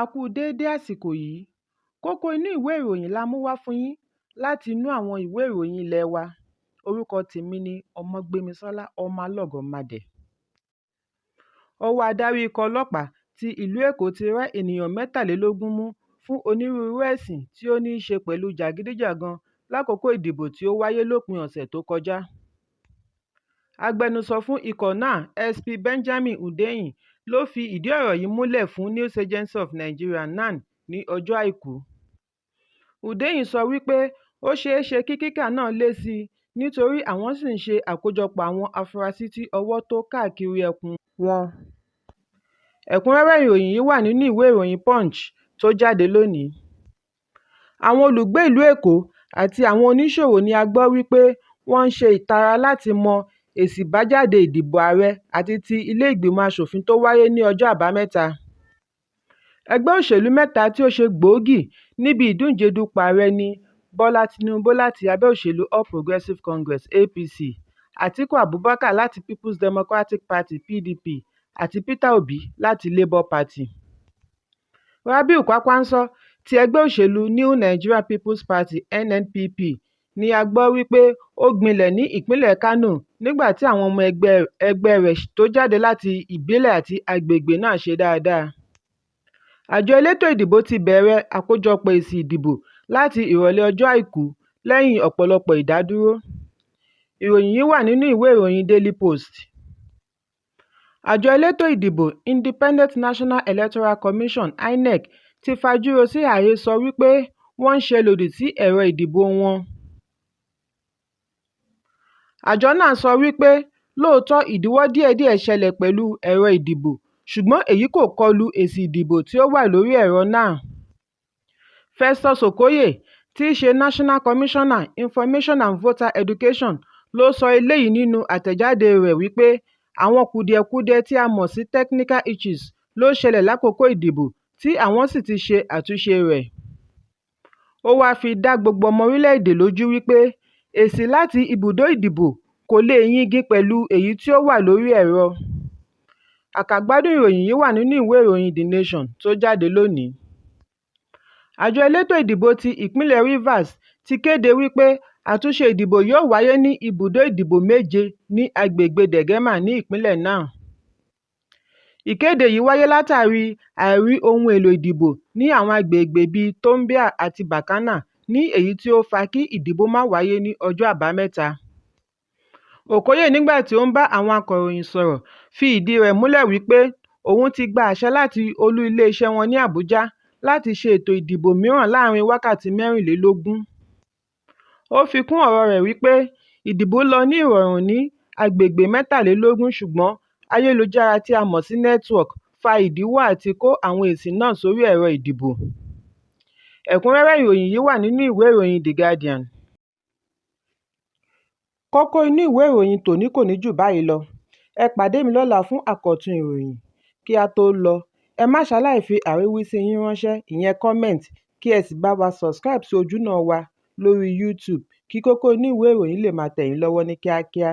A kú déédé àsìkò yìí. Kókó inú ìwé ìròyìn la mú wá fún yín láti inú àwọn ìwé ìròyìn ilé wa. Orúkọ tèmi ni Ọmọgbémisọ́lá ọmọ Alọ́gọ̀madẹ̀. Ọwọ́ adarí ikọ̀ ọlọ́pàá ti ìlú Èkó ti rẹ́ ènìyàn 23 mú fún onírúurú ẹ̀sùn tí ó ní í ṣe pẹ̀lú jàgídíjàgan lákòókò ìdìbò tí ó wáyé lópin ọ̀sẹ̀ tó kọjá. Agbẹnusọ fún ikọ̀ náà, SP Benjamin Hundeyin, ló fi ìdí ọ̀rọ̀ yìí múlẹ̀ fún News Agency of Nigeria (NAN) ní ọjọ́ Àìkú. Hundeyin sọ wípé ó ṣeé ṣe kí kíkà náà lé sí i nítorí àwọn ṣì ń ṣe àkójọpọ̀ àwọn afurasí tí ọwọ́ tó káàkiri ẹkùn wọn. Ẹ̀kúnrẹ́rẹ́ ìròyìn yìí wà nínú ìwé ìròyìn Punch tó jáde lónìí. Àwọn olùgbé ìlú Èkó àti àwọn oníṣòwò ni a gbọ́ wípé wọ́n ń ṣe ìtara láti mọ èsì ìbájáde ìdìbò ààrẹ àti ti ilé ìgbìmọ̀ aṣòfin tó wáyé ní ọjọ́ Àbámẹ́ta. Ẹgbẹ́ òṣèlú mẹ́ta tí ó ṣe gbòógì níbi ìdíje dupò ààrẹ ni Bọ́lá Tinubu láti ẹgbẹ́ òṣèlú All Progressives Congress (APC), Atiku Abubakar láti People's Democratic Party (PDP) àti Peter Obi láti Labour Party. Rabiu Kwankwaso ti ẹgbẹ́ òṣèlú New Nigeria People's Party (NNPP) ni a gbọ́ wípé ó gbilẹ̀ ní ìpínlẹ̀ Kano nígbà tí àwọn ọmọ ẹgbẹ́ rẹ̀ tó jáde láti ìbílẹ̀ àti agbègbè náà ṣe dáadáa. Àjọ elétò ìdìbò ti bẹ̀rẹ̀ àkójọpọ̀ èsì ìdìbò láti ìrọ̀lẹ́ ọjọ́ Àìkú lẹ́yìn ọ̀pọ̀lọpọ̀ ìdádúró. Ìròyìn yìí wà nínú ìwé ìròyìn Daily Post. Àjọ elétò ìdìbò Independent National Electoral Commission (INEC) ti fajúro sí àhesọ wípé wọ́n ń ṣe lòdì sí ẹ̀rọ ìdìbò wọn. Àjọ náà sọ wípé lóòótọ́ ìdíwọ́ díẹ̀díẹ̀ ṣẹlẹ̀ pẹ̀lú ẹ̀rọ ìdìbò, ṣùgbọ́n èyí kò kọlu èsì ìdìbò tí ó wà lórí ẹ̀rọ náà. Festus Okoye, tí í ṣe National Commissioner, Information and Voter Education, ló sọ eléyìí nínú àtẹ̀jáde rẹ̀ wípé àwọn kùdìẹ̀kudiẹ tí a mọ̀ sí technical issues ló ṣẹlẹ̀ lákòókò ìdìbò tí àwọn sì ti ṣe àtúnṣe rẹ̀. Ó wáá fi dá gbogbo ọmọ orílẹ̀-èdè lójú wípé èsì láti ibùdó ìdìbò kò lè yingi pẹ̀lú èyí tí ó wà lórí ẹ̀rọ. Àkàgbádùn ìròyìn yìí wà nínú ìwé ìròyìn The Nation tó jáde lónìí. Àjọ elétò ìdìbò ti ìpínlẹ̀ Rivers ti kéde wípé àtúnṣe ìdìbò yóò wáyé ní ibùdó ìdìbò 7 ní agbègbè Degema ní ìpínlẹ̀ náà. Ìkéde yìí wáyé látàrí àìrí ohun èlò ìdìbò ní àwọn agbègbè bíi Tombia àti Bakana, ní èyí tí ó fa kí ìdìbò má wáyé ní ọjọ́ Àbámẹ́ta. Okoye, nígbà tí ó ń bá àwọn akọ̀ròyìn sọ̀rọ̀, fi ìdí rẹ̀ múlẹ̀ wípé òun ti gba àṣẹ láti olú iléeṣẹ́ wọn ní Àbújá láti ṣe ètò ìdìbò mìíràn láàrin wákàtí 24. Ó fi kún ọ̀rọ̀ rẹ̀ wípé ìdìbò lọ ní ìrọ̀rùn ní agbègbè 23, ṣùgbọ́n ayélujára tí a mọ̀ sí network fa ìdíwọ́ àti kó àwọn èsì náà sórí ẹ̀rọ ìdìbò. Ẹ̀kúnrẹ́rẹ́ ìròyìn yìí wà nínú ìwé ìròyìn The Guardian. Kókó inú ìwé ìròyìn tòní kò ní jù báyìí lọ. Ẹ pàdé mi lọ́la fún àkọ́tún ìròyìn. Kí a tó lọ, ẹ má ṣaláì fi àríwísí yín ránṣẹ́, ìyẹn comment, kí ẹ sì bá wa subscribe sí ojúnà wa lórí YouTube kí Kókó Inú Ìwé Ìròyìn lè máa tẹ̀ yín lọ́wọ́ ní kíákíá.